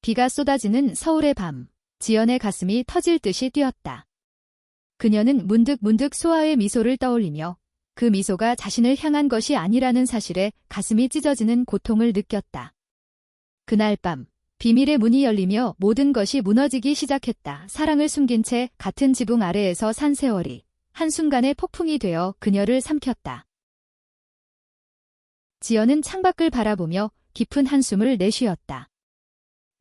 비가 쏟아지는 서울의 밤, 지연의 가슴이 터질 듯이 뛰었다. 그녀는 문득 소아의 미소를 떠올리며 그 미소가 자신을 향한 것이 아니라는 사실에 가슴이 찢어지는 고통을 느꼈다. 그날 밤, 비밀의 문이 열리며 모든 것이 무너지기 시작했다. 사랑을 숨긴 채 같은 지붕 아래에서 산 세월이 한순간에 폭풍이 되어 그녀를 삼켰다. 지연은 창밖을 바라보며 깊은 한숨을 내쉬었다.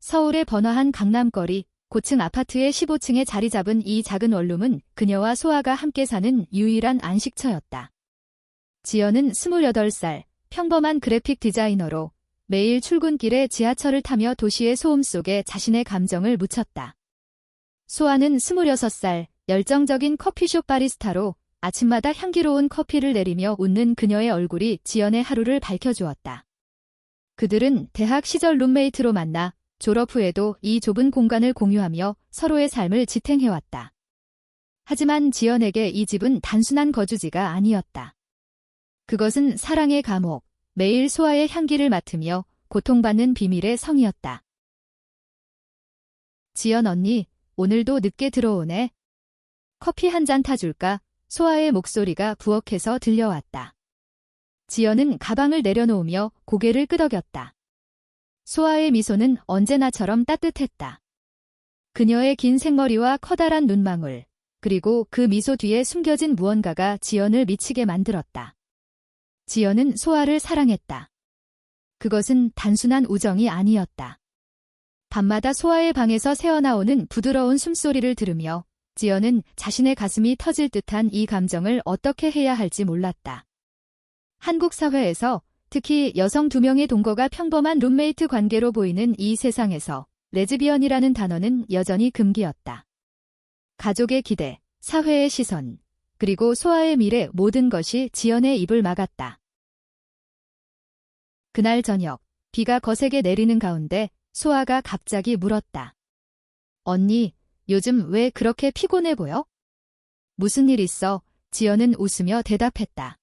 서울의 번화한 강남거리, 고층 아파트의 15층에 자리 잡은 이 작은 원룸은 그녀와 소아가 함께 사는 유일한 안식처였다. 지연은 28살, 평범한 그래픽 디자이너로 매일 출근길에 지하철을 타며 도시의 소음 속에 자신의 감정을 묻혔다. 소아는 26살, 열정적인 커피숍 바리스타로 아침마다 향기로운 커피를 내리며 웃는 그녀의 얼굴이 지연의 하루를 밝혀주었다. 그들은 대학 시절 룸메이트로 만나 졸업 후에도 이 좁은 공간을 공유하며 서로의 삶을 지탱해왔다. 하지만 지연에게 이 집은 단순한 거주지가 아니었다. 그것은 사랑의 감옥, 매일 소아의 향기를 맡으며 고통받는 비밀의 성이었다. 지연 언니, 오늘도 늦게 들어오네. 커피 한 잔 타줄까? 소아의 목소리가 부엌에서 들려왔다. 지연은 가방을 내려놓으며 고개를 끄덕였다. 소아의 미소는 언제나처럼 따뜻했다. 그녀의 긴 생머리와 커다란 눈망울, 그리고 그 미소 뒤에 숨겨진 무언가가 지연을 미치게 만들었다. 지연은 소아를 사랑했다. 그것은 단순한 우정이 아니었다. 밤마다 소아의 방에서 새어나오는 부드러운 숨소리를 들으며 지연은 자신의 가슴이 터질 듯한 이 감정을 어떻게 해야 할지 몰랐다. 한국 사회에서 특히 여성 2명의 동거가 평범한 룸메이트 관계로 보이는 이 세상에서 레즈비언이라는 단어는 여전히 금기였다. 가족의 기대, 사회의 시선, 그리고 소아의 미래 모든 것이 지연의 입을 막았다. 그날 저녁, 비가 거세게 내리는 가운데 소아가 갑자기 물었다. 언니, 요즘 왜 그렇게 피곤해 보여? 무슨 일 있어? 지연은 웃으며 대답했다.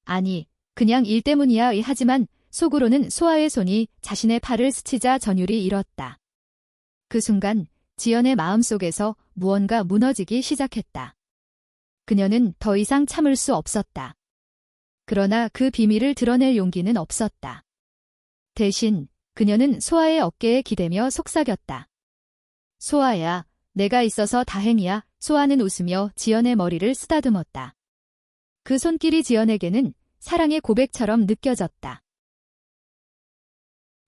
아니, 그냥 일 때문이야. 하지만 속으로는 소아의 손이 자신의 팔을 스치자 전율이 일었다. 그 순간 지연의 마음속에서 무언가 무너지기 시작했다. 그녀는 더 이상 참을 수 없었다. 그러나 그 비밀을 드러낼 용기는 없었다. 대신 그녀는 소아의 어깨에 기대며 속삭였다. 소아야, 내가 있어서 다행이야. 소아는 웃으며 지연의 머리를 쓰다듬었다. 그 손길이 지연에게는 사랑의 고백처럼 느껴졌다.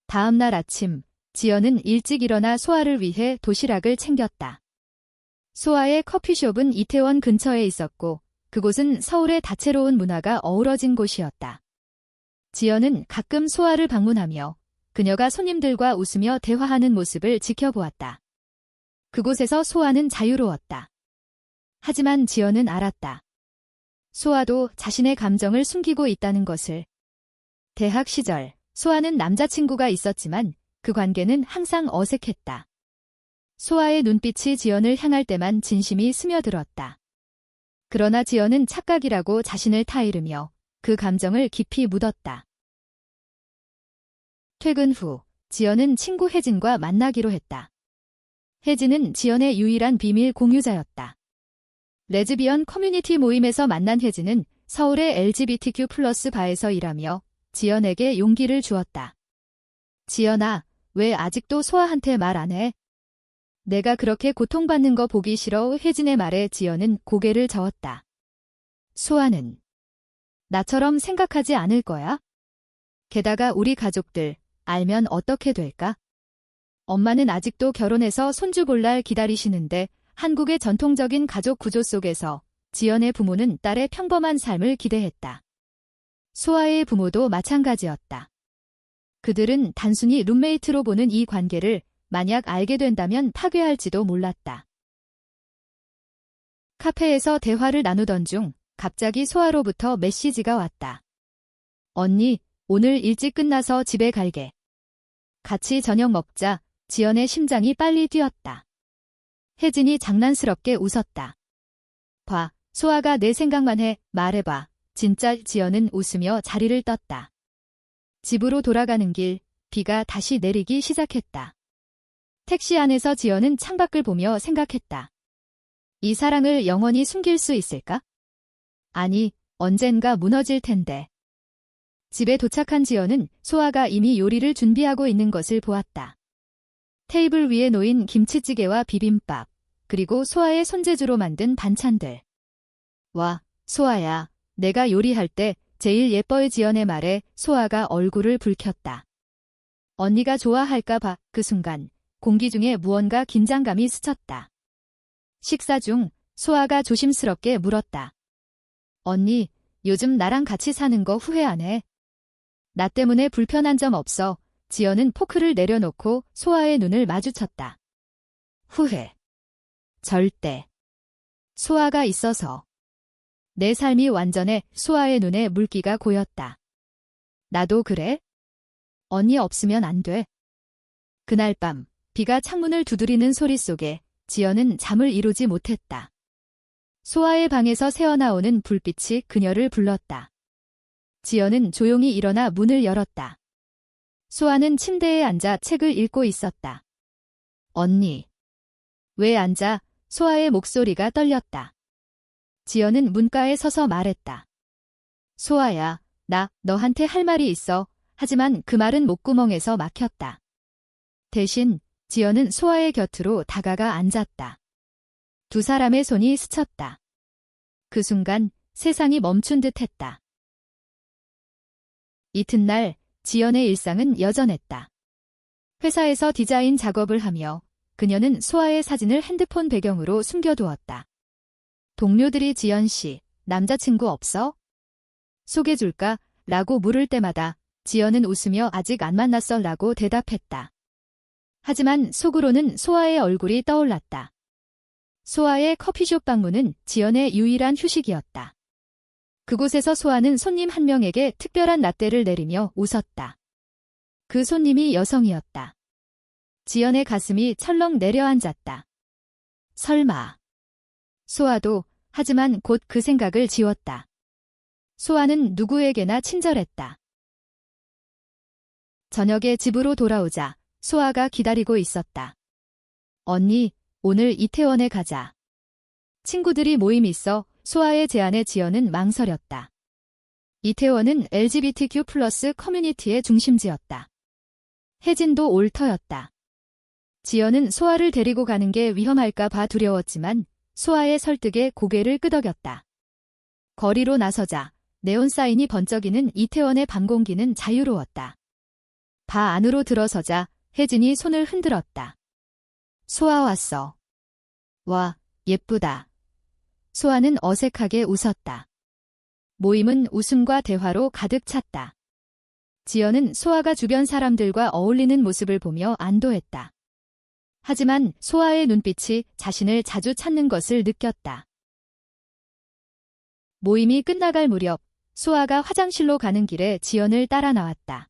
다음 날 아침, 지연은 일찍 일어나 소아를 위해 도시락을 챙겼다. 소아의 커피숍은 이태원 근처에 있었고 그곳은 서울의 다채로운 문화가 어우러진 곳이었다. 지연은 가끔 소아를 방문하며 그녀가 손님들과 웃으며 대화하는 모습을 지켜보았다. 그곳에서 소아는 자유로웠다. 하지만 지연은 알았다. 소아도 자신의 감정을 숨기고 있다는 것을. 대학 시절, 소아는 남자친구가 있었지만 그 관계는 항상 어색했다. 소아의 눈빛이 지연을 향할 때만 진심이 스며들었다. 그러나 지연은 착각이라고 자신을 타이르며 그 감정을 깊이 묻었다. 퇴근 후, 지연은 친구 혜진과 만나기로 했다. 혜진은 지연의 유일한 비밀 공유자였다. 레즈비언 커뮤니티 모임에서 만난 혜진은 서울의 LGBTQ+ 바에서 일하며 지연에게 용기를 주었다. 지연아, 왜 아직도 소아한테 말 안 해? 내가 그렇게 고통받는 거 보기 싫어. 혜진의 말에 지연은 고개를 저었다. 소아는 나처럼 생각하지 않을 거야? 게다가 우리 가족들 알면 어떻게 될까? 엄마는 아직도 결혼해서 손주 볼 날 기다리시는데 한국의 전통적인 가족 구조 속에서 지연의 부모는 딸의 평범한 삶을 기대했다. 소아의 부모도 마찬가지였다. 그들은 단순히 룸메이트로 보는 이 관계를 만약 알게 된다면 파괴할지도 몰랐다. 카페에서 대화를 나누던 중 갑자기 소아로부터 메시지가 왔다. 언니, 오늘 일찍 끝나서 집에 갈게. 같이 저녁 먹자. 지연의 심장이 빨리 뛰었다. 혜진이 장난스럽게 웃었다. 봐, 소아가 내 생각만 해. 말해봐. 진짜. 지연은 웃으며 자리를 떴다. 집으로 돌아가는 길, 비가 다시 내리기 시작했다. 택시 안에서 지연은 창밖을 보며 생각했다. 이 사랑을 영원히 숨길 수 있을까? 아니, 언젠가 무너질 텐데. 집에 도착한 지연은 소아가 이미 요리를 준비하고 있는 것을 보았다. 테이블 위에 놓인 김치찌개와 비빔밥, 그리고 소아의 손재주로 만든 반찬들. 와, 소아야, 내가 요리할 때 제일 예뻐의 지연의 말에 소아가 얼굴을 붉혔다. 언니가 좋아할까 봐. 그 순간 공기 중에 무언가 긴장감이 스쳤다. 식사 중 소아가 조심스럽게 물었다. 언니, 요즘 나랑 같이 사는 거 후회 안 해? 나 때문에 불편한 점 없어? 지연은 포크를 내려놓고 소아의 눈을 마주쳤다. 후회. 절대. 소아가 있어서. 내 삶이 완전해. 소아의 눈에 물기가 고였다. 나도 그래? 언니 없으면 안 돼. 그날 밤, 비가 창문을 두드리는 소리 속에 지연은 잠을 이루지 못했다. 소아의 방에서 새어나오는 불빛이 그녀를 불렀다. 지연은 조용히 일어나 문을 열었다. 소아는 침대에 앉아 책을 읽고 있었다. 언니. 왜 앉아? 소아의 목소리가 떨렸다. 지연은 문가에 서서 말했다. 소아야, 나 너한테 할 말이 있어. 하지만 그 말은 목구멍에서 막혔다. 대신 지연은 소아의 곁으로 다가가 앉았다. 두 사람의 손이 스쳤다. 그 순간 세상이 멈춘 듯 했다. 이튿날 지연의 일상은 여전했다. 회사에서 디자인 작업을 하며 그녀는 소아의 사진을 핸드폰 배경으로 숨겨두었다. 동료들이 지연 씨, 남자친구 없어? 소개줄까? 라고 물을 때마다 지연은 웃으며 아직 안 만났어 라고 대답했다. 하지만 속으로는 소아의 얼굴이 떠올랐다. 소아의 커피숍 방문은 지연의 유일한 휴식이었다. 그곳에서 소아는 손님 한 명에게 특별한 라떼를 내리며 웃었다. 그 손님이 여성이었다. 지연의 가슴이 철렁 내려앉았다. 설마. 소아도, 하지만 곧 그 생각을 지웠다. 소아는 누구에게나 친절했다. 저녁에 집으로 돌아오자 소아가 기다리고 있었다. 언니, 오늘 이태원에 가자. 친구들이 모임 있어. 소아의 제안에 지연은 망설였다. 이태원은 LGBTQ+ 커뮤니티의 중심지였다. 혜진도 올 터였다. 지연은 소아를 데리고 가는 게 위험할까 봐 두려웠지만 소아의 설득에 고개를 끄덕였다. 거리로 나서자 네온 사인이 번쩍이는 이태원의 밤 공기는 자유로웠다. 바 안으로 들어서자 혜진이 손을 흔들었다. 소아 왔어. 와, 예쁘다. 소아는 어색하게 웃었다. 모임은 웃음과 대화로 가득 찼다. 지연은 소아가 주변 사람들과 어울리는 모습을 보며 안도했다. 하지만 소아의 눈빛이 자신을 자주 찾는 것을 느꼈다. 모임이 끝나갈 무렵 소아가 화장실로 가는 길에 지연을 따라 나왔다.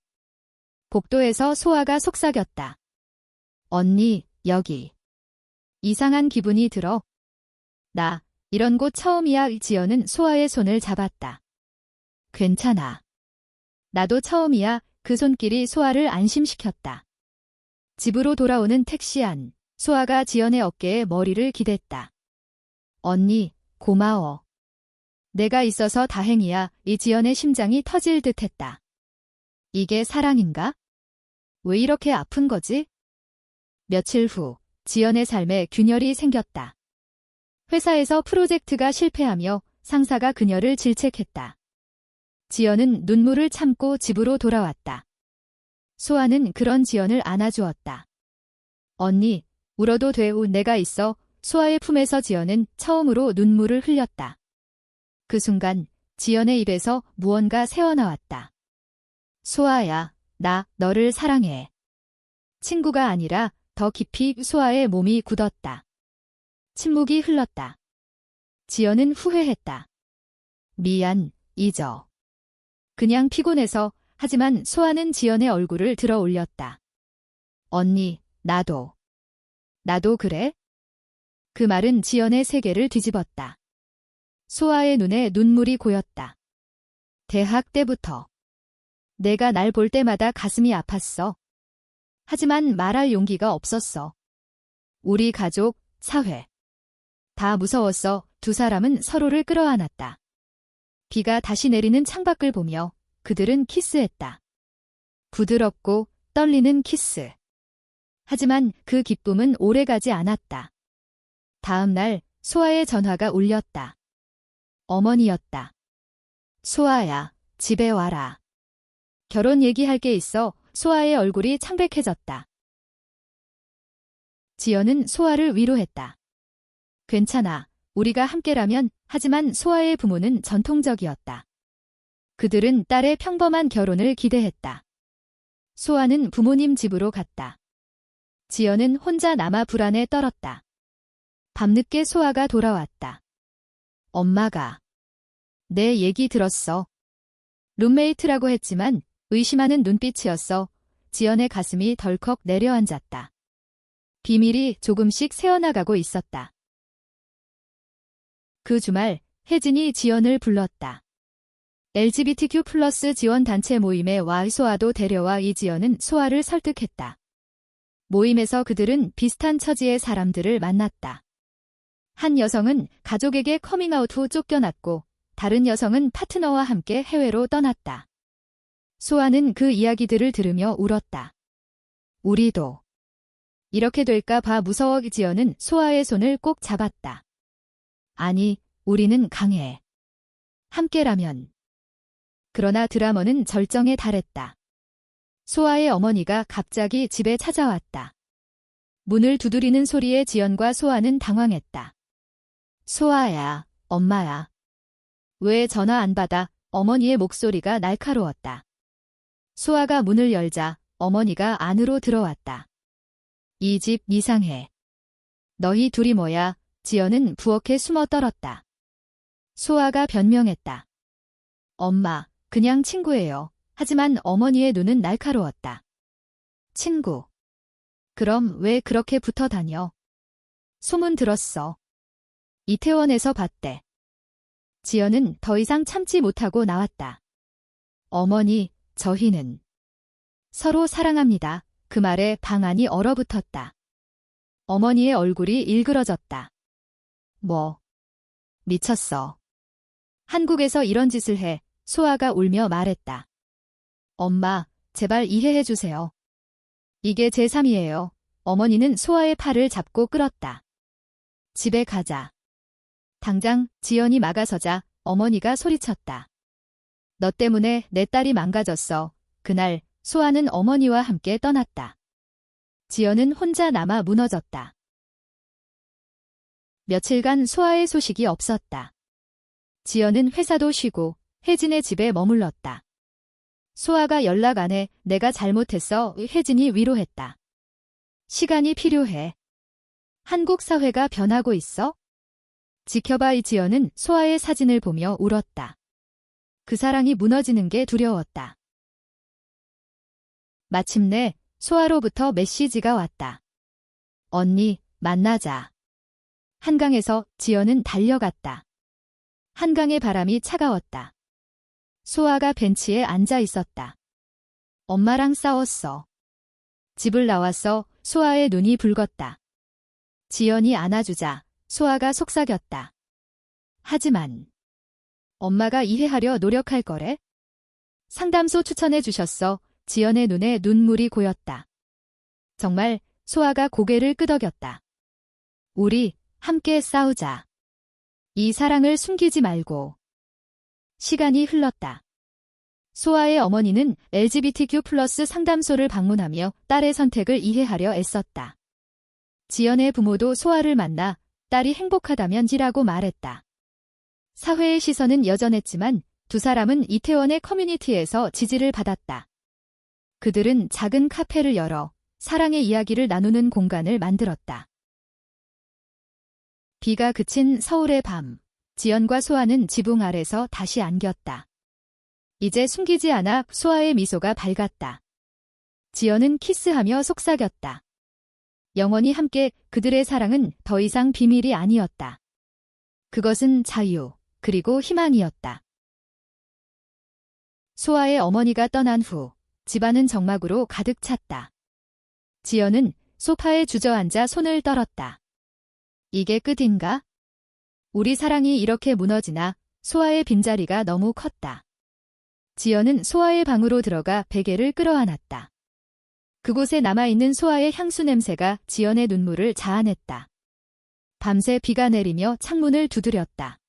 복도에서 소아가 속삭였다. 언니, 여기. 이상한 기분이 들어. 나, 이런 곳 처음이야. 지연은 소아의 손을 잡았다. 괜찮아. 나도 처음이야. 그 손길이 소아를 안심시켰다. 집으로 돌아오는 택시 안, 소아가 지연의 어깨에 머리를 기댔다. 언니, 고마워. 내가 있어서 다행이야. 이 지연의 심장이 터질 듯했다. 이게 사랑인가? 왜 이렇게 아픈 거지? 며칠 후, 지연의 삶에 균열이 생겼다. 회사에서 프로젝트가 실패하며 상사가 그녀를 질책했다. 지연은 눈물을 참고 집으로 돌아왔다. 소아는 그런 지연을 안아주었다. 언니, 울어도 돼. 내가 있어. 소아의 품에서 지연은 처음으로 눈물을 흘렸다. 그 순간 지연의 입에서 무언가 새어나왔다. 소아야, 나 너를 사랑해. 친구가 아니라 더 깊이. 소아의 몸이 굳었다. 침묵이 흘렀다. 지연은 후회했다. 미안, 잊어. 그냥 피곤해서. 하지만 소아는 지연의 얼굴을 들어 올렸다. 언니, 나도. 나도 그래? 그 말은 지연의 세계를 뒤집었다. 소아의 눈에 눈물이 고였다. 대학 때부터. 내가 날 볼 때마다 가슴이 아팠어. 하지만 말할 용기가 없었어. 우리 가족, 사회. 다 무서웠어. 두 사람은 서로를 끌어안았다. 비가 다시 내리는 창밖을 보며 그들은 키스했다. 부드럽고 떨리는 키스. 하지만 그 기쁨은 오래가지 않았다. 다음 날 소아의 전화가 울렸다. 어머니였다. 소아야, 집에 와라. 결혼 얘기할 게 있어. 소아의 얼굴이 창백해졌다. 지연은 소아를 위로했다. 괜찮아. 우리가 함께라면. 하지만 소아의 부모는 전통적이었다. 그들은 딸의 평범한 결혼을 기대했다. 소아는 부모님 집으로 갔다. 지연은 혼자 남아 불안에 떨었다. 밤늦게 소아가 돌아왔다. 엄마가 내 얘기 들었어. 룸메이트라고 했지만 의심하는 눈빛이었어. 지연의 가슴이 덜컥 내려앉았다. 비밀이 조금씩 새어나가고 있었다. 그 주말 혜진이 지연을 불렀다. LGBTQ+ 지원단체 모임에 와. 소아도 데려와. 이지연은 소아를 설득했다. 모임에서 그들은 비슷한 처지의 사람들을 만났다. 한 여성은 가족에게 커밍아웃 후 쫓겨났고 다른 여성은 파트너와 함께 해외로 떠났다. 소아는 그 이야기들을 들으며 울었다. 우리도 이렇게 될까 봐 무서워. 지연은 소아의 손을 꼭 잡았다. 아니, 우리는 강해. 함께라면. 그러나 드라마는 절정에 달했다. 소아의 어머니가 갑자기 집에 찾아왔다. 문을 두드리는 소리에 지연과 소아는 당황했다. 소아야, 엄마야. 왜 전화 안 받아? 어머니의 목소리가 날카로웠다. 소아가 문을 열자 어머니가 안으로 들어왔다. 이 집 이상해. 너희 둘이 뭐야? 지연은 부엌에 숨어 떨었다. 소아가 변명했다. 엄마, 그냥 친구예요. 하지만 어머니의 눈은 날카로웠다. 친구. 그럼 왜 그렇게 붙어 다녀? 소문 들었어. 이태원에서 봤대. 지연은 더 이상 참지 못하고 나왔다. 어머니, 저희는 서로 사랑합니다. 그 말에 방 안이 얼어붙었다. 어머니의 얼굴이 일그러졌다. 뭐? 미쳤어. 한국에서 이런 짓을 해. 소아가 울며 말했다. 엄마, 제발 이해해 주세요. 이게 제 삶이에요. 어머니는 소아의 팔을 잡고 끌었다. 집에 가자. 당장. 지연이 막아서자 어머니가 소리쳤다. 너 때문에 내 딸이 망가졌어. 그날 소아는 어머니와 함께 떠났다. 지연은 혼자 남아 무너졌다. 며칠간 소아의 소식이 없었다. 지연은 회사도 쉬고 혜진의 집에 머물렀다. 소아가 연락 안 해. 내가 잘못했어. 혜진이 위로했다. 시간이 필요해. 한국 사회가 변하고 있어? 지켜봐. 지연은 소아의 사진을 보며 울었다. 그 사랑이 무너지는 게 두려웠다. 마침내 소아로부터 메시지가 왔다. 언니, 만나자. 한강에서 지연은 달려갔다. 한강의 바람이 차가웠다. 소아가 벤치에 앉아 있었다. 엄마랑 싸웠어. 집을 나왔어. 소아의 눈이 붉었다. 지연이 안아주자 소아가 속삭였다. 하지만 엄마가 이해하려 노력할 거래? 상담소 추천해 주셨어. 지연의 눈에 눈물이 고였다. 정말. 소아가 고개를 끄덕였다. 우리 함께 싸우자. 이 사랑을 숨기지 말고. 시간이 흘렀다. 소아의 어머니는 LGBTQ+ 상담소를 방문하며 딸의 선택을 이해하려 애썼다. 지연의 부모도 소아를 만나 딸이 행복하다면지라고 말했다. 사회의 시선은 여전했지만 두 사람은 이태원의 커뮤니티에서 지지를 받았다. 그들은 작은 카페를 열어 사랑의 이야기를 나누는 공간을 만들었다. 비가 그친 서울의 밤, 지연과 소아는 지붕 아래서 다시 안겼다. 이제 숨기지 않아. 소아의 미소가 밝았다. 지연은 키스하며 속삭였다. 영원히 함께. 그들의 사랑은 더 이상 비밀이 아니었다. 그것은 자유, 그리고 희망이었다. 소아의 어머니가 떠난 후 집안은 정막으로 가득 찼다. 지연은 소파에 주저앉아 손을 떨었다. 이게 끝인가? 우리 사랑이 이렇게 무너지나? 소아의 빈자리가 너무 컸다. 지연은 소아의 방으로 들어가 베개를 끌어안았다. 그곳에 남아있는 소아의 향수 냄새가 지연의 눈물을 자아냈다. 밤새 비가 내리며 창문을 두드렸다.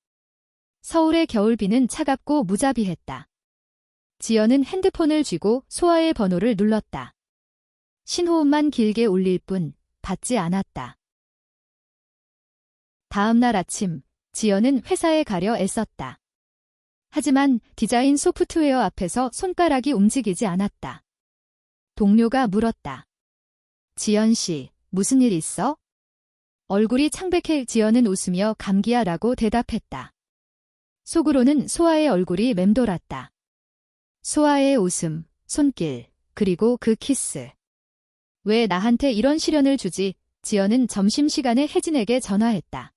서울의 겨울비는 차갑고 무자비했다. 지연은 핸드폰을 쥐고 소아의 번호를 눌렀다. 신호음만 길게 울릴 뿐 받지 않았다. 다음 날 아침, 지연은 회사에 가려 애썼다. 하지만 디자인 소프트웨어 앞에서 손가락이 움직이지 않았다. 동료가 물었다. 지연 씨, 무슨 일 있어? 얼굴이 창백해 지연은 웃으며 감기야 라고 대답했다. 속으로는 소아의 얼굴이 맴돌았다. 소아의 웃음, 손길, 그리고 그 키스. 왜 나한테 이런 시련을 주지? 지연은 점심시간에 혜진에게 전화했다.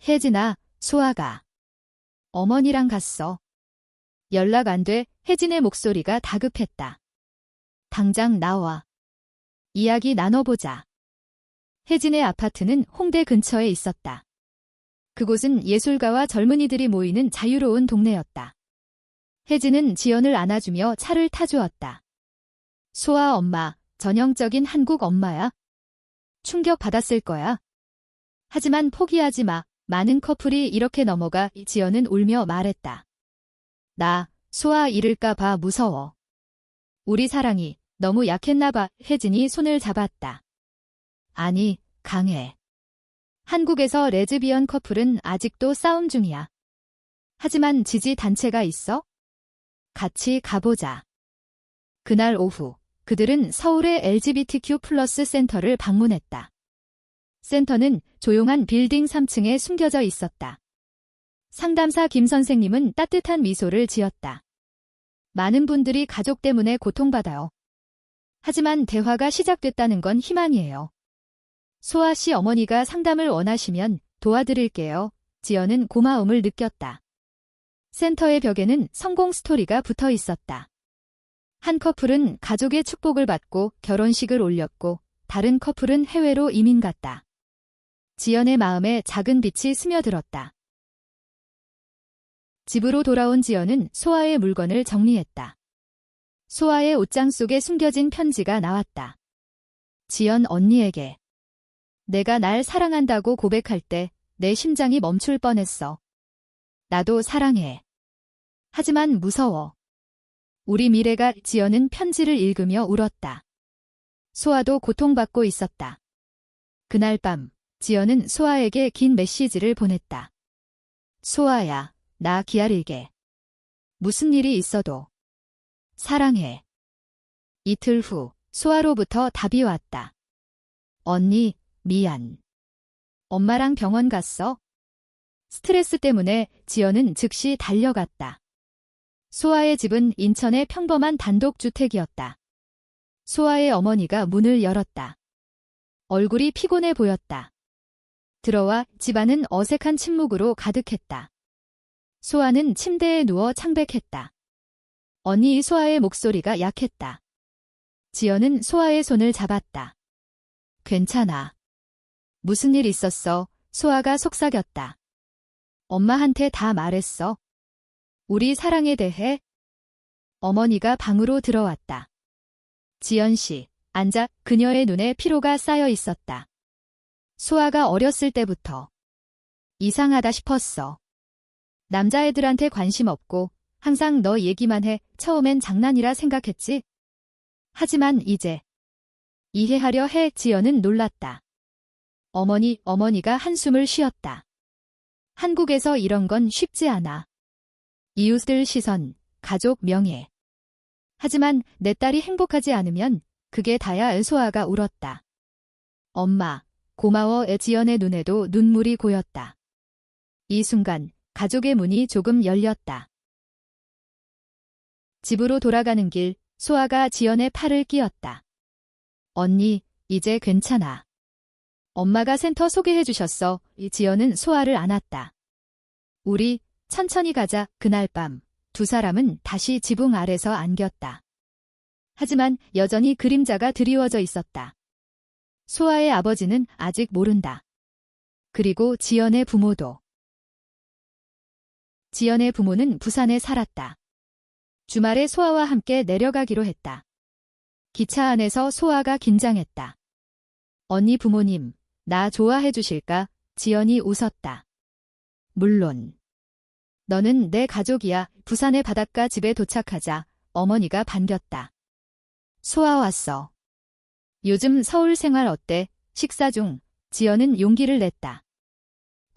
혜진아, 소아가 어머니랑 갔어. 연락 안 돼. 혜진의 목소리가 다급했다. 당장 나와. 이야기 나눠보자. 혜진의 아파트는 홍대 근처에 있었다. 그곳은 예술가와 젊은이들이 모이는 자유로운 동네였다. 혜진은 지연을 안아주며 차를 타주었다. 소아 엄마, 전형적인 한국 엄마야. 충격받았을 거야. 하지만 포기하지 마. 많은 커플이 이렇게 넘어가. 지연은 울며 말했다. 나, 소아 잃을까 봐 무서워. 우리 사랑이 너무 약했나 봐. 혜진이 손을 잡았다. 아니, 강해. 한국에서 레즈비언 커플은 아직도 싸움 중이야. 하지만 지지 단체가 있어? 같이 가보자. 그날 오후, 그들은 서울의 LGBTQ+ 센터를 방문했다. 센터는 조용한 빌딩 3층에 숨겨져 있었다. 상담사 김 선생님은 따뜻한 미소를 지었다. 많은 분들이 가족 때문에 고통받아요. 하지만 대화가 시작됐다는 건 희망이에요. 소아 씨 어머니가 상담을 원하시면 도와드릴게요. 지연은 고마움을 느꼈다. 센터의 벽에는 성공 스토리가 붙어 있었다. 한 커플은 가족의 축복을 받고 결혼식을 올렸고 다른 커플은 해외로 이민 갔다. 지연의 마음에 작은 빛이 스며들었다. 집으로 돌아온 지연은 소아의 물건을 정리했다. 소아의 옷장 속에 숨겨진 편지가 나왔다. 지연 언니에게. 내가 날 사랑한다고 고백할 때 내 심장이 멈출 뻔했어. 나도 사랑해. 하지만 무서워. 우리 미래가. 지연은 편지를 읽으며 울었다. 소아도 고통받고 있었다. 그날 밤, 지연은 소아에게 긴 메시지를 보냈다. 소아야, 나 기다릴게. 무슨 일이 있어도. 사랑해. 이틀 후, 소아로부터 답이 왔다. 언니, 미안. 엄마랑 병원 갔어? 스트레스 때문에 지연은 즉시 달려갔다. 소아의 집은 인천의 평범한 단독주택이었다. 소아의 어머니가 문을 열었다. 얼굴이 피곤해 보였다. 들어와. 집안은 어색한 침묵으로 가득했다. 소아는 침대에 누워 창백했다. 언니. 소아의 목소리가 약했다. 지연은 소아의 손을 잡았다. 괜찮아. 무슨 일 있었어? 소아가 속삭였다. 엄마한테 다 말했어. 우리 사랑에 대해? 어머니가 방으로 들어왔다. 지연 씨, 앉아. 그녀의 눈에 피로가 쌓여 있었다. 소아가 어렸을 때부터 이상하다 싶었어. 남자애들한테 관심 없고 항상 너 얘기만 해. 처음엔 장난이라 생각했지. 하지만 이제 이해하려 해. 지연은 놀랐다. 어머니가 한숨을 쉬었다. 한국에서 이런 건 쉽지 않아. 이웃들 시선, 가족 명예. 하지만 내 딸이 행복하지 않으면 그게 다야. 소아가 울었다. 엄마, 고마워. 지연의 눈에도 눈물이 고였다. 이 순간 가족의 문이 조금 열렸다. 집으로 돌아가는 길, 소아가 지연의 팔을 끼웠다. 언니, 이제 괜찮아. 엄마가 센터 소개해 주셨어. 지연은 소아를 안았다. 우리 천천히 가자. 그날 밤, 두 사람은 다시 지붕 아래서 안겼다. 하지만 여전히 그림자가 드리워져 있었다. 소아의 아버지는 아직 모른다. 그리고 지연의 부모도. 지연의 부모는 부산에 살았다. 주말에 소아와 함께 내려가기로 했다. 기차 안에서 소아가 긴장했다. 언니 부모님, 나 좋아해 주실까? 지연이 웃었다. 물론. 너는 내 가족이야. 부산의 바닷가 집에 도착하자 어머니가 반겼다. 소아 왔어. 요즘 서울 생활 어때? 식사 중. 지연은 용기를 냈다.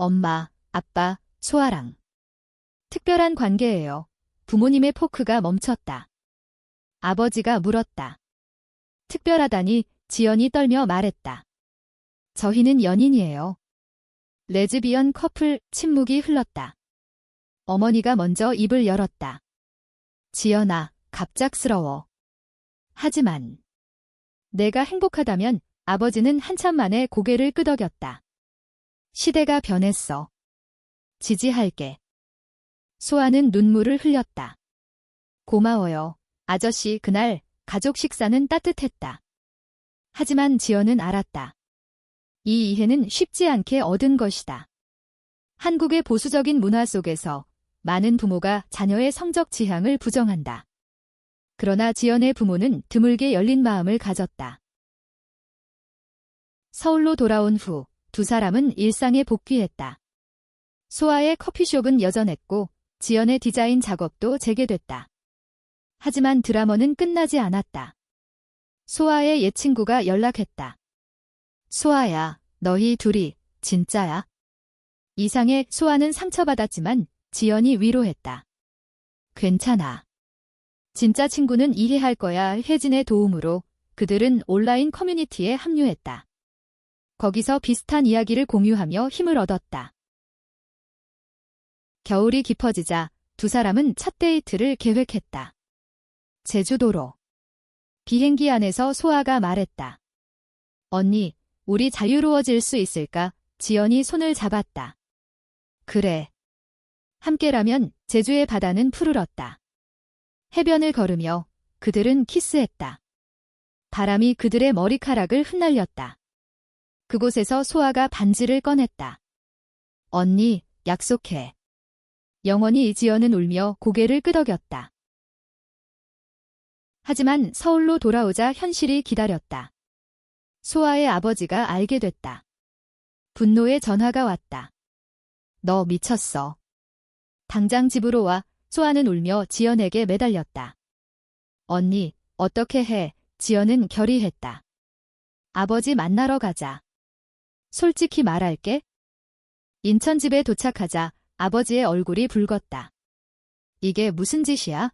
엄마, 아빠, 소아랑. 특별한 관계예요. 부모님의 포크가 멈췄다. 아버지가 물었다. 특별하다니. 지연이 떨며 말했다. 저희는 연인이에요. 레즈비언 커플. 침묵이 흘렀다. 어머니가 먼저 입을 열었다. 지연아, 갑작스러워. 하지만 내가 행복하다면. 아버지는 한참 만에 고개를 끄덕였다. 시대가 변했어. 지지할게. 소아는 눈물을 흘렸다. 고마워요. 아저씨. 그날 가족 식사는 따뜻했다. 하지만 지연은 알았다. 이 이해는 쉽지 않게 얻은 것이다. 한국의 보수적인 문화 속에서 많은 부모가 자녀의 성적 지향을 부정한다. 그러나 지연의 부모는 드물게 열린 마음을 가졌다. 서울로 돌아온 후 두 사람은 일상에 복귀했다. 소아의 커피숍은 여전했고 지연의 디자인 작업도 재개됐다. 하지만 드라마는 끝나지 않았다. 소아의 옛 친구가 연락했다. 소아야, 너희 둘이 진짜야? 이상해. 소아는 상처받았지만 지연이 위로했다. 괜찮아. 진짜 친구는 이해할 거야. 혜진의 도움으로 그들은 온라인 커뮤니티에 합류했다. 거기서 비슷한 이야기를 공유하며 힘을 얻었다. 겨울이 깊어지자 두 사람은 첫 데이트를 계획했다. 제주도로. 비행기 안에서 소아가 말했다. 언니, 우리 자유로워질 수 있을까? 지연이 손을 잡았다. 그래. 함께라면. 제주의 바다는 푸르렀다. 해변을 걸으며 그들은 키스했다. 바람이 그들의 머리카락을 흩날렸다. 그곳에서 소아가 반지를 꺼냈다. 언니, 약속해. 영원히. 지연은 울며 고개를 끄덕였다. 하지만 서울로 돌아오자 현실이 기다렸다. 소아의 아버지가 알게 됐다. 분노의 전화가 왔다. 너 미쳤어. 당장 집으로 와. 소아는 울며 지연에게 매달렸다. 언니, 어떻게 해? 지연은 결의했다. 아버지 만나러 가자. 솔직히 말할게. 인천집에 도착하자 아버지의 얼굴이 붉었다. 이게 무슨 짓이야?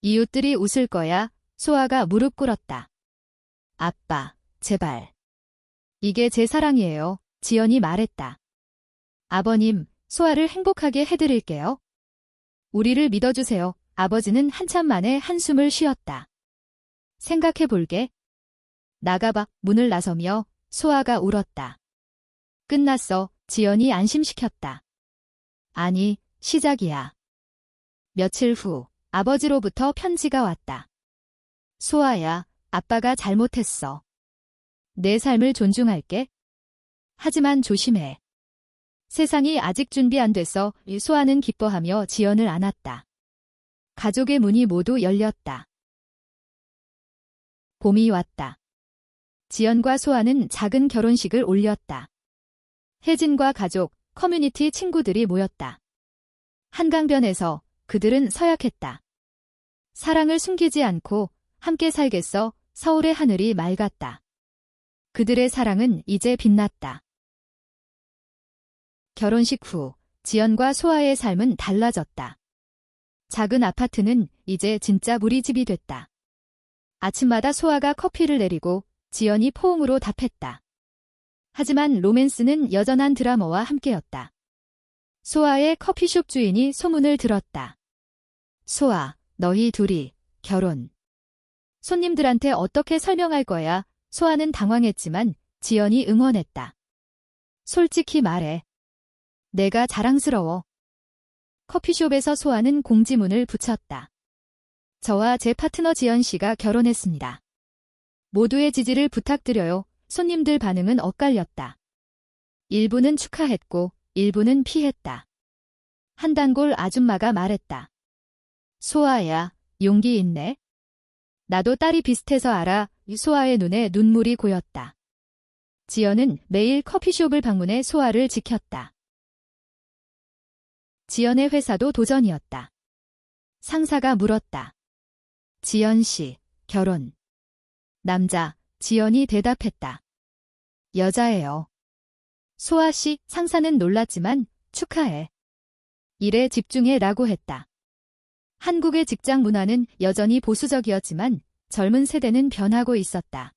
이웃들이 웃을 거야. 소아가 무릎 꿇었다. 아빠, 제발. 이게 제 사랑이에요. 지연이 말했다. 아버님, 소아를 행복하게 해드릴게요. 우리를 믿어주세요. 아버지는 한참 만에 한숨을 쉬었다. 생각해 볼게. 나가봐. 문을 나서며 소아가 울었다. 끝났어. 지연이 안심시켰다. 아니, 시작이야. 며칠 후 아버지로부터 편지가 왔다. 소아야, 아빠가 잘못했어. 내 삶을 존중할게. 하지만 조심해. 세상이 아직 준비 안 됐어. 소아는 기뻐하며 지연을 안았다. 가족의 문이 모두 열렸다. 봄이 왔다. 지연과 소아는 작은 결혼식을 올렸다. 혜진과 가족, 커뮤니티 친구들이 모였다. 한강변에서 그들은 서약했다. 사랑을 숨기지 않고 함께 살겠어. 서울의 하늘이 맑았다. 그들의 사랑은 이제 빛났다. 결혼식 후 지연과 소아의 삶은 달라졌다. 작은 아파트는 이제 진짜 우리 집이 됐다. 아침마다 소아가 커피를 내리고 지연이 포옹으로 답했다. 하지만 로맨스는 여전한 드라마와 함께였다. 소아의 커피숍 주인이 소문을 들었다. 소아, 너희 둘이 결혼. 손님들한테 어떻게 설명할 거야? 소아는 당황했지만 지연이 응원했다. 솔직히 말해. 내가 자랑스러워. 커피숍에서 소아는 공지문을 붙였다. 저와 제 파트너 지연 씨가 결혼했습니다. 모두의 지지를 부탁드려요. 손님들 반응은 엇갈렸다. 일부는 축하했고 일부는 피했다. 한 단골 아줌마가 말했다. 소아야, 용기 있네. 나도 딸이 비슷해서 알아. 소아의 눈에 눈물이 고였다. 지연은 매일 커피숍을 방문해 소아를 지켰다. 지연의 회사도 도전이었다. 상사가 물었다. 지연 씨, 결혼. 남자, 지연이 대답했다. 여자예요. 소아 씨, 상사는 놀랐지만 축하해. 일에 집중해라고 했다. 한국의 직장 문화는 여전히 보수적이었지만 젊은 세대는 변하고 있었다.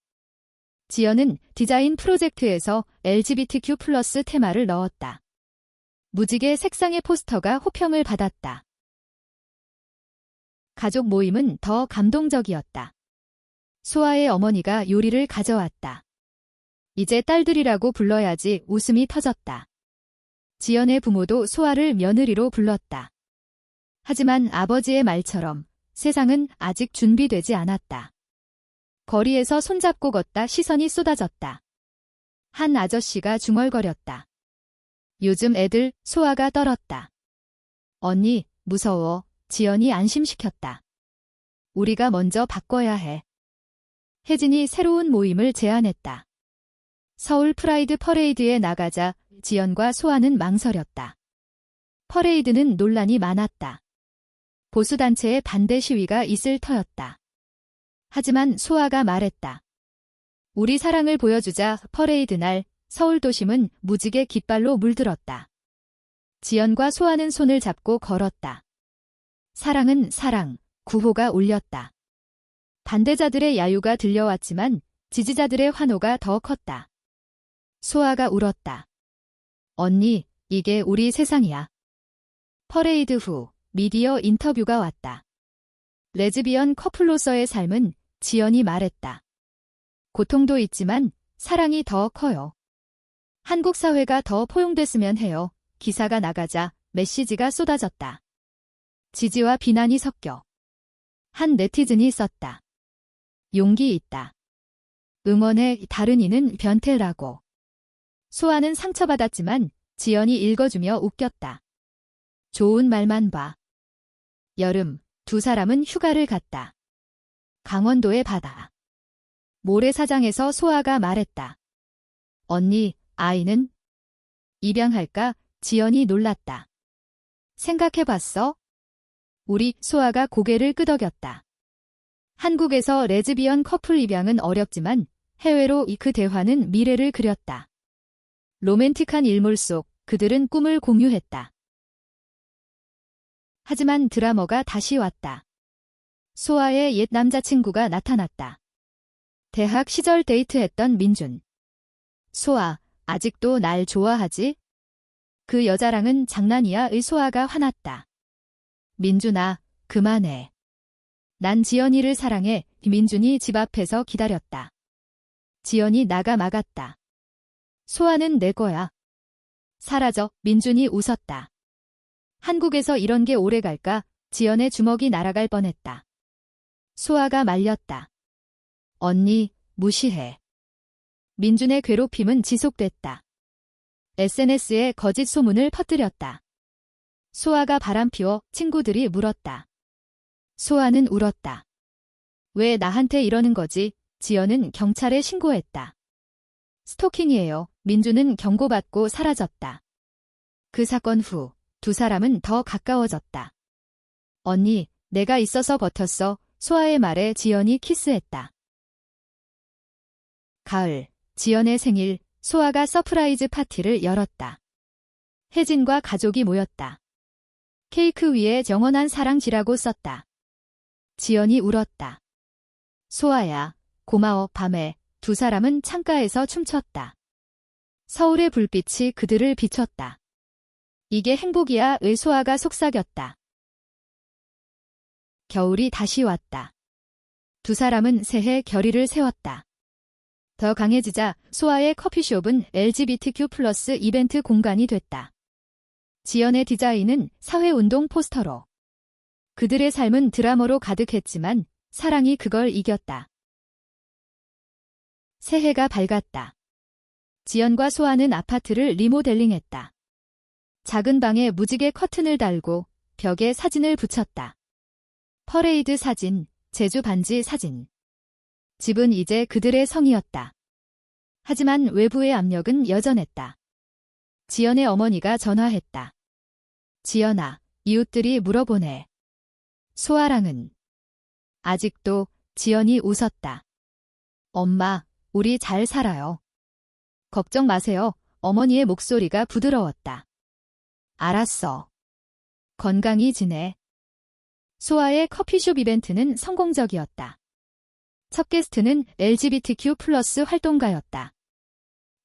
지연은 디자인 프로젝트에서 LGBTQ+ 테마를 넣었다. 무지개 색상의 포스터가 호평을 받았다. 가족 모임은 더 감동적이었다. 소아의 어머니가 요리를 가져왔다. 이제 딸들이라고 불러야지 웃음이 터졌다. 지연의 부모도 소아를 며느리로 불렀다. 하지만 아버지의 말처럼 세상은 아직 준비되지 않았다. 거리에서 손잡고 걷다 시선이 쏟아졌다. 한 아저씨가 중얼거렸다. 요즘 애들 소아가 떨었다. 언니, 무서워. 지연이 안심시켰다. 우리가 먼저 바꿔야 해. 혜진이 새로운 모임을 제안했다. 서울 프라이드 퍼레이드에 나가자 지연과 소아는 망설였다. 퍼레이드는 논란이 많았다. 보수단체의 반대 시위가 있을 터였다. 하지만 소아가 말했다. 우리 사랑을 보여주자. 퍼레이드 날 서울 도심은 무지개 깃발로 물들었다. 지연과 소아는 손을 잡고 걸었다. 사랑은 사랑, 구호가 울렸다. 반대자들의 야유가 들려왔지만 지지자들의 환호가 더 컸다. 소아가 울었다. 언니, 이게 우리 세상이야. 퍼레이드 후 미디어 인터뷰가 왔다. 레즈비언 커플로서의 삶은 지연이 말했다. 고통도 있지만 사랑이 더 커요. 한국 사회가 더 포용됐으면 해요. 기사가 나가자 메시지가 쏟아졌다. 지지와 비난이 섞여. 한 네티즌이 썼다. 용기 있다. 응원해. 다른 이는 변태라고. 소아는 상처받았지만 지연이 읽어주며 웃겼다. 좋은 말만 봐. 여름, 두 사람은 휴가를 갔다. 강원도의 바다. 모래사장에서 소아가 말했다. 언니, 아이는? 입양할까? 지연이 놀랐다. 생각해봤어? 우리 소아가 고개를 끄덕였다. 한국에서 레즈비언 커플 입양은 어렵지만 해외로 그 대화는 미래를 그렸다. 로맨틱한 일몰 속 그들은 꿈을 공유했다. 하지만 드라마가 다시 왔다. 소아의 옛 남자친구가 나타났다. 대학 시절 데이트했던 민준. 소아, 아직도 날 좋아하지? 그 여자랑은 장난이야. 의 소아가 화났다. 민준아, 그만해. 난 지연이를 사랑해. 민준이 집 앞에서 기다렸다. 지연이 나가 막았다. 소아는 내 거야. 사라져. 민준이 웃었다. 한국에서 이런 게 오래 갈까? 지연의 주먹이 날아갈 뻔했다. 소아가 말렸다. 언니, 무시해. 민준의 괴롭힘은 지속됐다. SNS에 거짓 소문을 퍼뜨렸다. 소아가 바람피워 친구들이 물었다. 소아는 울었다. 왜 나한테 이러는 거지? 지연은 경찰에 신고했다. 스토킹이에요. 민준은 경고받고 사라졌다. 그 사건 후 두 사람은 더 가까워졌다. 언니, 내가 있어서 버텼어. 소아의 말에 지연이 키스했다. 가을, 지연의 생일, 소아가 서프라이즈 파티를 열었다. 혜진과 가족이 모였다. 케이크 위에 정원한 사랑지라고 썼다. 지연이 울었다. 소아야, 고마워. 밤에 두 사람은 창가에서 춤췄다. 서울의 불빛이 그들을 비췄다. 이게 행복이야. 의 소아가 속삭였다. 겨울이 다시 왔다. 두 사람은 새해 결의를 세웠다. 더 강해지자 소아의 커피숍은 LGBTQ+ 이벤트 공간이 됐다. 지연의 디자인은 사회운동 포스터로. 그들의 삶은 드라마로 가득했지만 사랑이 그걸 이겼다. 새해가 밝았다. 지연과 소아는 아파트를 리모델링했다. 작은 방에 무지개 커튼을 달고 벽에 사진을 붙였다. 퍼레이드 사진, 제주 반지 사진. 집은 이제 그들의 성이었다. 하지만 외부의 압력은 여전했다. 지연의 어머니가 전화했다. 지연아, 이웃들이 물어보네. 소아랑은? 아직도. 지연이 웃었다. 엄마, 우리 잘 살아요. 걱정 마세요. 어머니의 목소리가 부드러웠다. 알았어. 건강히 지내. 소아의 커피숍 이벤트는 성공적이었다. 첫 게스트는 LGBTQ+ 활동가였다.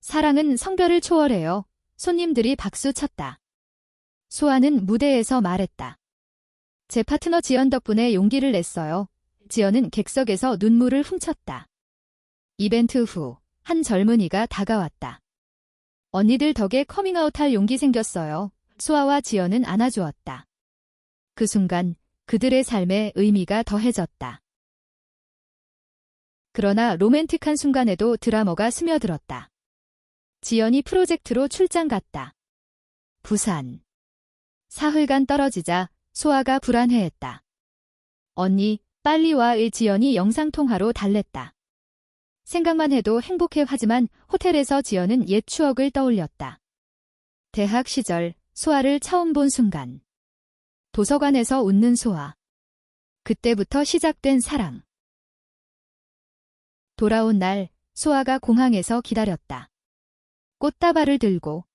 사랑은 성별을 초월해요. 손님들이 박수 쳤다. 소아는 무대에서 말했다. 제 파트너 지연 덕분에 용기를 냈어요. 지연은 객석에서 눈물을 훔쳤다. 이벤트 후 한 젊은이가 다가왔다. 언니들 덕에 커밍아웃할 용기 생겼어요. 소아와 지연은 안아주었다. 그 순간 그들의 삶에 의미가 더해졌다. 그러나 로맨틱한 순간에도 드라마가 스며들었다. 지연이 프로젝트로 출장 갔다. 부산. 사흘간 떨어지자 소아가 불안해했다. 언니, 빨리 와의 지연이 영상통화로 달랬다. 생각만 해도 행복해. 하지만 호텔에서 지연은 옛 추억을 떠올렸다. 대학 시절 소아를 처음 본 순간. 도서관에서 웃는 소아. 그때부터 시작된 사랑. 돌아온 날 소아가 공항에서 기다렸다. 꽃다발을 들고.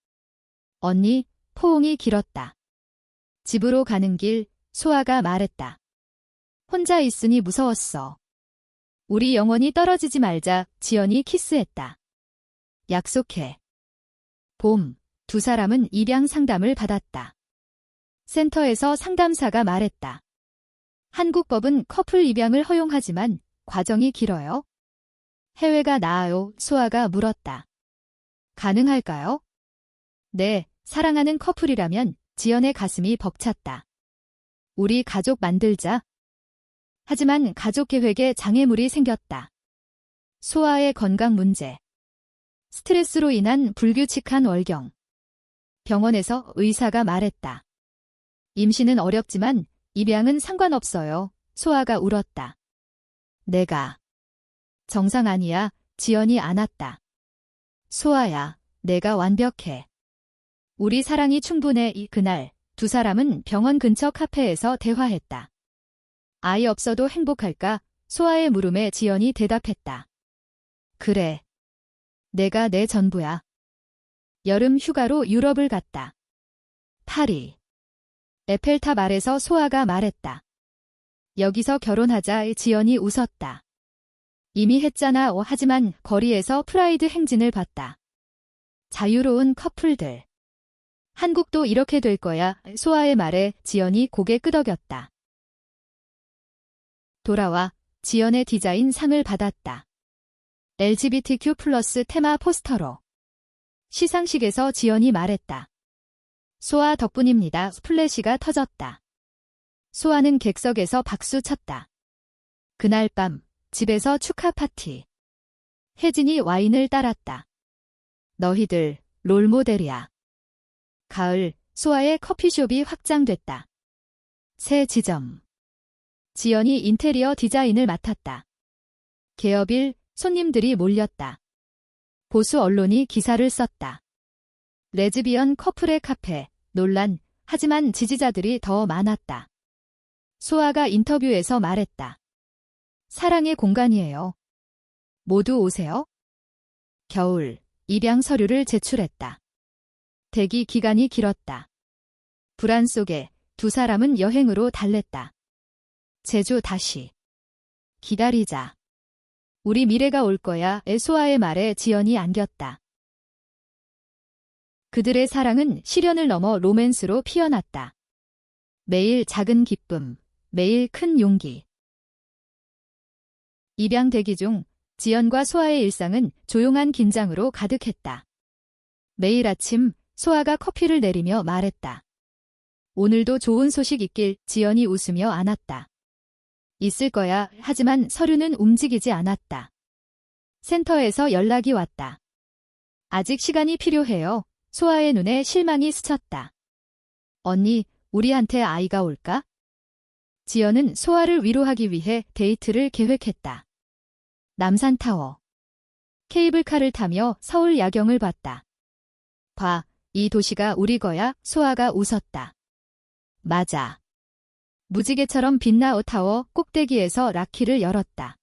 언니, 포옹이 길었다. 집으로 가는 길 소아가 말했다. 혼자 있으니 무서웠어. 우리 영원히 떨어지지 말자. 지연이 키스했다. 약속해. 봄, 두 사람은 입양 상담을 받았다. 센터에서 상담사가 말했다. 한국법은 커플 입양을 허용하지만 과정이 길어요. 해외가 나아요. 소아가 물었다. 가능할까요? 네, 사랑하는 커플이라면. 지연의 가슴이 벅찼다. 우리 가족 만들자. 하지만 가족 계획에 장애물이 생겼다. 소아의 건강 문제. 스트레스로 인한 불규칙한 월경. 병원에서 의사가 말했다. 임신은 어렵지만 입양은 상관없어요. 소아가 울었다. 내가 정상 아니야. 지연이 안았다. 소아야, 내가 완벽해. 우리 사랑이 충분해. 그날 두 사람은 병원 근처 카페에서 대화했다. 아이 없어도 행복할까? 소아의 물음에 지연이 대답했다. 그래. 내가 내 전부야. 여름 휴가로 유럽을 갔다. 파리. 에펠탑 아래서 소아가 말했다. 여기서 결혼하자. 지연이 웃었다. 이미 했잖아. 하지만 거리에서 프라이드 행진을 봤다. 자유로운 커플들. 한국도 이렇게 될 거야. 소아의 말에 지연이 고개 끄덕였다. 돌아와 지연의 디자인 상을 받았다. LGBTQ+ 테마 포스터로. 시상식에서 지연이 말했다. 소아 덕분입니다. 플래시가 터졌다. 소아는 객석에서 박수 쳤다. 그날 밤 집에서 축하 파티. 혜진이 와인을 따랐다. 너희들 롤모델이야. 가을, 소아의 커피숍이 확장됐다. 새 지점. 지연이 인테리어 디자인을 맡았다. 개업일, 손님들이 몰렸다. 보수 언론이 기사를 썼다. 레즈비언 커플의 카페, 논란, 하지만 지지자들이 더 많았다. 소아가 인터뷰에서 말했다. 사랑의 공간이에요. 모두 오세요. 겨울, 입양 서류를 제출했다. 대기 기간이 길었다. 불안 속에 두 사람은 여행으로 달랬다. 제주 다시. 기다리자. 우리 미래가 올 거야. 소아의 말에 지연이 안겼다. 그들의 사랑은 시련을 넘어 로맨스로 피어났다. 매일 작은 기쁨, 매일 큰 용기. 입양 대기 중 지연과 소아의 일상은 조용한 긴장으로 가득했다. 매일 아침 소아가 커피를 내리며 말했다. 오늘도 좋은 소식 있길. 지연이 웃으며 안았다. 있을 거야. 하지만 서류는 움직이지 않았다. 센터에서 연락이 왔다. 아직 시간이 필요해요. 소아의 눈에 실망이 스쳤다. 언니, 우리한테 아이가 올까? 지연은 소아를 위로하기 위해 데이트를 계획했다. 남산타워. 케이블카를 타며 서울 야경을 봤다. 봐, 이 도시가 우리 거야. 소아가 웃었다. 맞아. 무지개처럼 빛나 타워 꼭대기에서 라키를 열었다.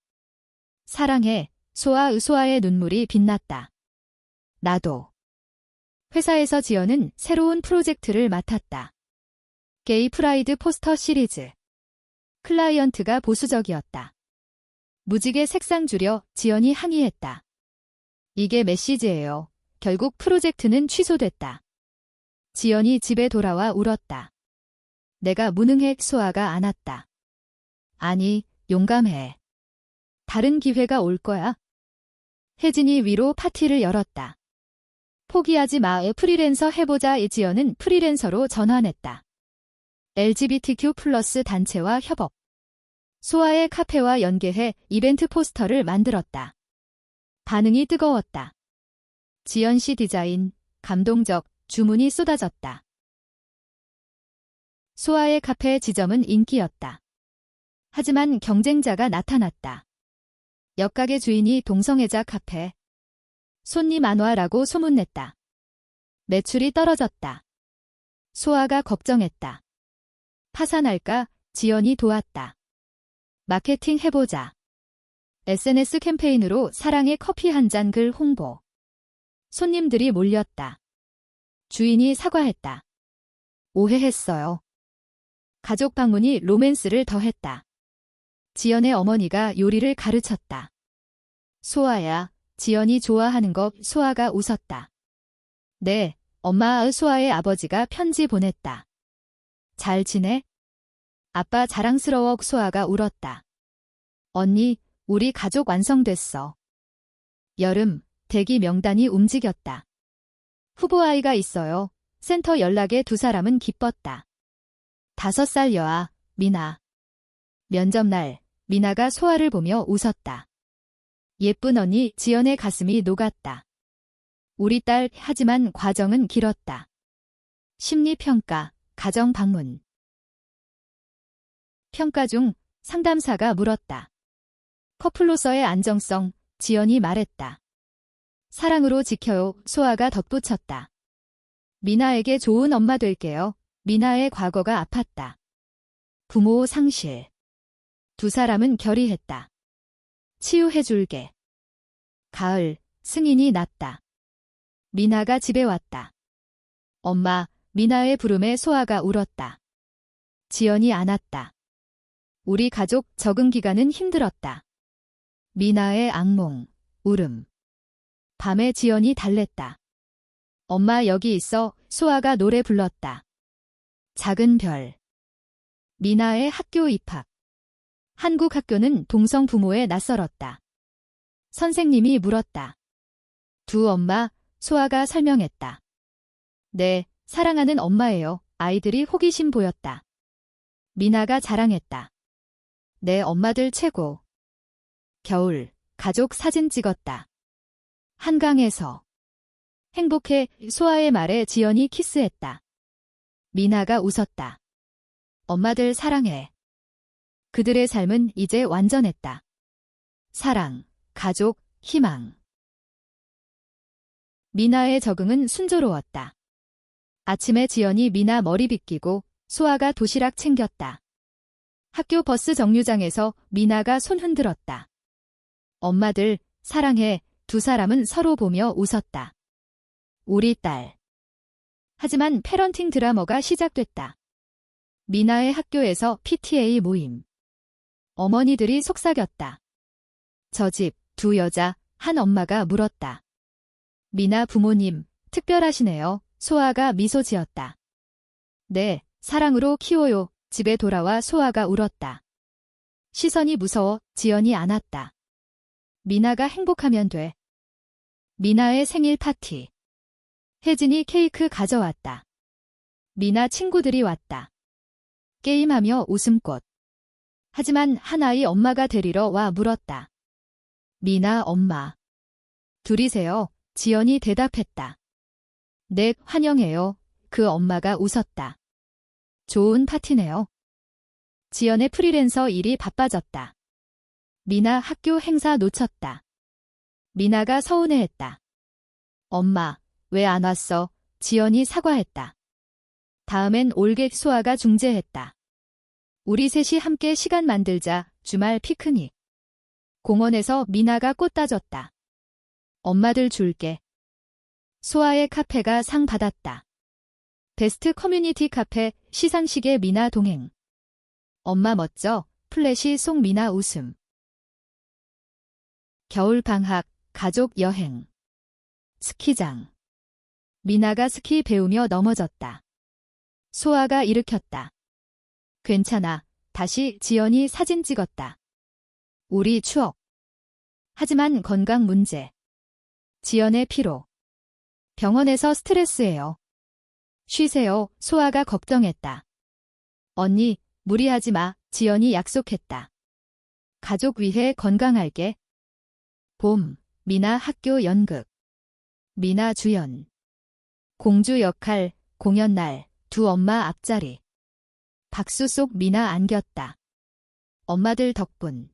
사랑해. 소아의 눈물이 빛났다. 나도. 회사에서 지연은 새로운 프로젝트를 맡았다. 게이 프라이드 포스터 시리즈. 클라이언트가 보수적이었다. 무지개 색상 줄여 지연이 항의했다. 이게 메시지예요. 결국 프로젝트는 취소됐다. 지연이 집에 돌아와 울었다. 내가 무능해. 소아가 안았다. 아니, 용감해. 다른 기회가 올 거야. 혜진이 위로 파티를 열었다. 포기하지 마. 프리랜서 해보자. 지연은 프리랜서로 전환했다. LGBTQ+ 단체와 협업. 소아의 카페와 연계해 이벤트 포스터를 만들었다. 반응이 뜨거웠다. 지연 씨 디자인, 감동적, 주문이 쏟아졌다. 소아의 카페 지점은 인기였다. 하지만 경쟁자가 나타났다. 옆가게 주인이 동성애자 카페. 손님 안 와라고 소문냈다. 매출이 떨어졌다. 소아가 걱정했다. 파산할까? 지연이 도왔다. 마케팅 해보자. SNS 캠페인으로 사랑의 커피 한 잔 글 홍보. 손님들이 몰렸다. 주인이 사과했다. 오해했어요. 가족 방문이 로맨스를 더했다. 지연의 어머니가 요리를 가르쳤다. 소아야, 지연이 좋아하는 거. 소아가 웃었다. 네, 엄마. 소아의 아버지가 편지 보냈다. 잘 지내? 아빠 자랑스러워. 소아가 울었다. 언니, 우리 가족 완성됐어. 여름, 대기 명단이 움직였다. 후보 아이가 있어요. 센터 연락에 두 사람은 기뻤다. 5살 여아, 미나. 면접날, 미나가 소아를 보며 웃었다. 예쁜 언니. 지연의 가슴이 녹았다. 우리 딸. 하지만 과정은 길었다. 심리평가, 가정 방문. 평가 중 상담사가 물었다. 커플로서의 안정성. 지연이 말했다. 사랑으로 지켜요. 소아가 덧붙였다. 미나에게 좋은 엄마 될게요. 미나의 과거가 아팠다. 부모 상실. 두 사람은 결의했다. 치유해줄게. 가을, 승인이 났다. 미나가 집에 왔다. 엄마. 미나의 부름에 소아가 울었다. 지연이 안았다. 우리 가족 적응 기간은 힘들었다. 미나의 악몽, 울음. 밤에 지연이 달랬다. 엄마 여기 있어. 소아가 노래 불렀다. 작은 별. 미나의 학교 입학. 한국 학교는 동성 부모에 낯설었다. 선생님이 물었다. 두 엄마. 소아가 설명했다. 네, 사랑하는 엄마예요. 아이들이 호기심 보였다. 미나가 자랑했다. 내 엄마들 최고. 겨울, 가족 사진 찍었다. 한강에서. 행복해. 소아의 말에 지연이 키스했다. 미나가 웃었다. 엄마들 사랑해. 그들의 삶은 이제 완전했다. 사랑, 가족, 희망. 미나의 적응은 순조로웠다. 아침에 지연이 미나 머리 빗기고 소아가 도시락 챙겼다. 학교 버스 정류장에서 미나가 손 흔들었다. 엄마들, 사랑해. 두 사람은 서로 보며 웃었다. 우리 딸. 하지만 패런팅 드라마가 시작됐다. 미나의 학교에서 PTA 모임. 어머니들이 속삭였다. 저 집, 두 여자, 한 엄마가 물었다. 미나 부모님, 특별하시네요. 소아가 미소 지었다. 네, 사랑으로 키워요. 집에 돌아와 소아가 울었다. 시선이 무서워. 지연이 안았다. 미나가 행복하면 돼. 미나의 생일 파티. 혜진이 케이크 가져왔다. 미나 친구들이 왔다. 게임하며 웃음꽃. 하지만 한 아이 엄마가 데리러 와 물었다. 미나 엄마. 둘이세요. 지연이 대답했다. 네, 환영해요. 그 엄마가 웃었다. 좋은 파티네요. 지연의 프리랜서 일이 바빠졌다. 미나 학교 행사 놓쳤다. 미나가 서운해했다. 엄마, 왜 안 왔어? 지연이 사과했다. 다음엔 올게. 소아가 중재했다. 우리 셋이 함께 시간 만들자. 주말 피크닉. 공원에서 미나가 꽃 따줬다. 엄마들 줄게. 소아의 카페가 상 받았다. 베스트 커뮤니티 카페 시상식에 미나 동행. 엄마 멋져. 플래시 속 미나 웃음. 겨울 방학, 가족 여행. 스키장. 미나가 스키 배우며 넘어졌다. 소아가 일으켰다. 괜찮아. 다시 지연이 사진 찍었다. 우리 추억. 하지만 건강 문제. 지연의 피로. 병원에서 스트레스예요. 쉬세요. 소아가 걱정했다. 언니, 무리하지 마. 지연이 약속했다. 가족 위해 건강할게. 봄, 미나 학교 연극. 미나 주연. 공주 역할, 공연날, 두 엄마 앞자리. 박수 속 미나 안겼다. 엄마들 덕분.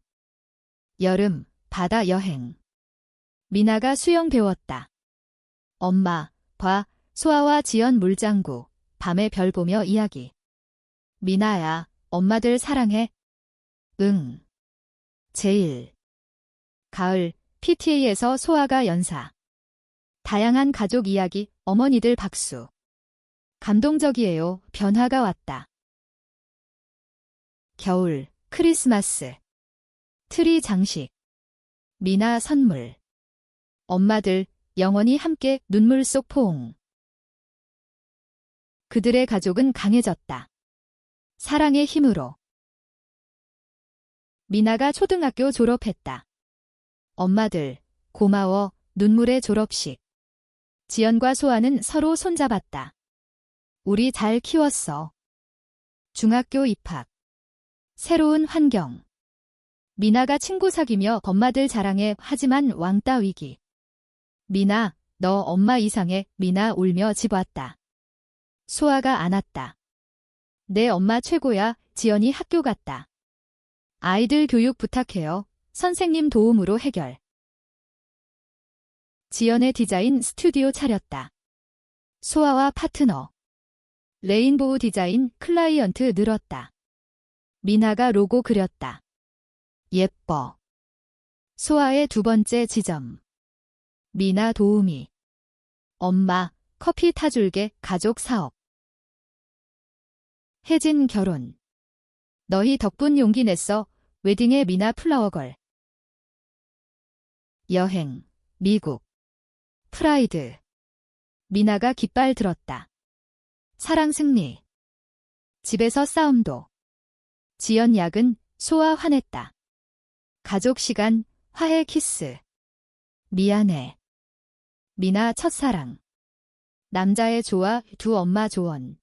여름, 바다 여행. 미나가 수영 배웠다. 엄마, 봐. 소아와 지연 물장구. 밤에 별 보며 이야기. 미나야, 엄마들 사랑해. 응. 제일. 가을, PTA에서 소아가 연사. 다양한 가족 이야기, 어머니들 박수. 감동적이에요. 변화가 왔다. 겨울, 크리스마스. 트리 장식. 미나 선물. 엄마들, 영원히 함께 눈물 속 포옹. 그들의 가족은 강해졌다. 사랑의 힘으로. 미나가 초등학교 졸업했다. 엄마들, 고마워. 눈물의 졸업식. 지연과 소아는 서로 손잡았다. 우리 잘 키웠어. 중학교 입학. 새로운 환경. 미나가 친구 사귀며 엄마들 자랑해. 하지만 왕따 위기. 미나, 너 엄마 이상해. 미나 울며 집 왔다. 소아가 안았다. 내 엄마 최고야. 지연이 학교 갔다. 아이들 교육 부탁해요. 선생님 도움으로 해결. 지연의 디자인 스튜디오 차렸다. 소아와 파트너. 레인보우 디자인 클라이언트 늘었다. 미나가 로고 그렸다. 예뻐. 소아의 두 번째 지점. 미나 도우미. 엄마, 커피 타줄게. 가족 사업. 혜진 결혼. 너희 덕분 용기 냈어. 웨딩의 미나 플라워걸. 여행. 미국. 프라이드. 미나가 깃발 들었다. 사랑 승리. 집에서 싸움도. 지연 야근. 소아 화냈다. 가족 시간. 화해 키스. 미안해. 미나 첫사랑. 남자의 조화. 두 엄마 조언.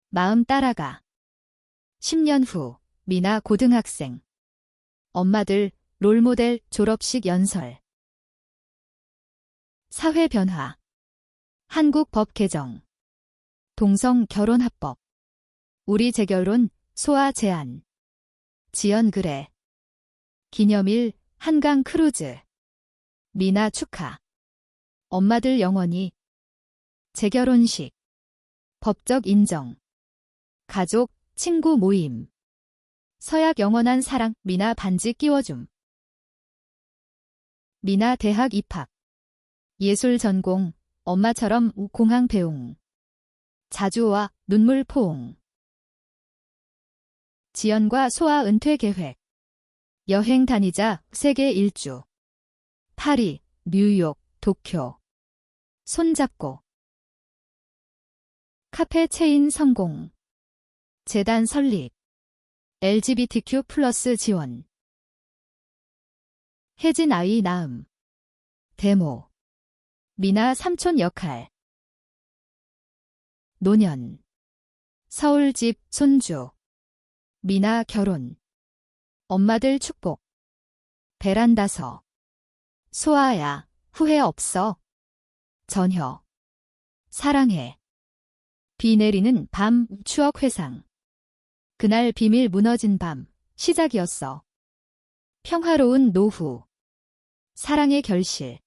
마음 따라가. 10년 후. 미나 고등학생. 엄마들 롤모델 졸업식 연설. 사회 변화. 한국 법 개정. 동성 결혼합법. 우리 재결혼. 소아 제안. 지연 그래. 기념일. 한강 크루즈. 미나 축하. 엄마들 영원히. 재결혼식. 법적 인정. 가족, 친구 모임. 서약 영원한 사랑. 미나 반지 끼워줌. 미나 대학 입학. 예술 전공. 엄마처럼 공항 배웅. 자주 와. 눈물 포옹. 지연과 소아 은퇴 계획. 여행 다니자. 세계 일주. 파리, 뉴욕, 도쿄. 손잡고. 카페 체인 성공. 재단 설립. LGBTQ+ 지원. 혜진 아이 낳음. 데모. 미나 삼촌 역할. 노년. 서울집 손주. 미나 결혼. 엄마들 축복. 베란다서. 소아야, 후회 없어. 전혀. 사랑해. 비 내리는 밤, 추억 회상. 그날 비밀 무너진 밤, 시작이었어. 평화로운 노후. 사랑의 결실.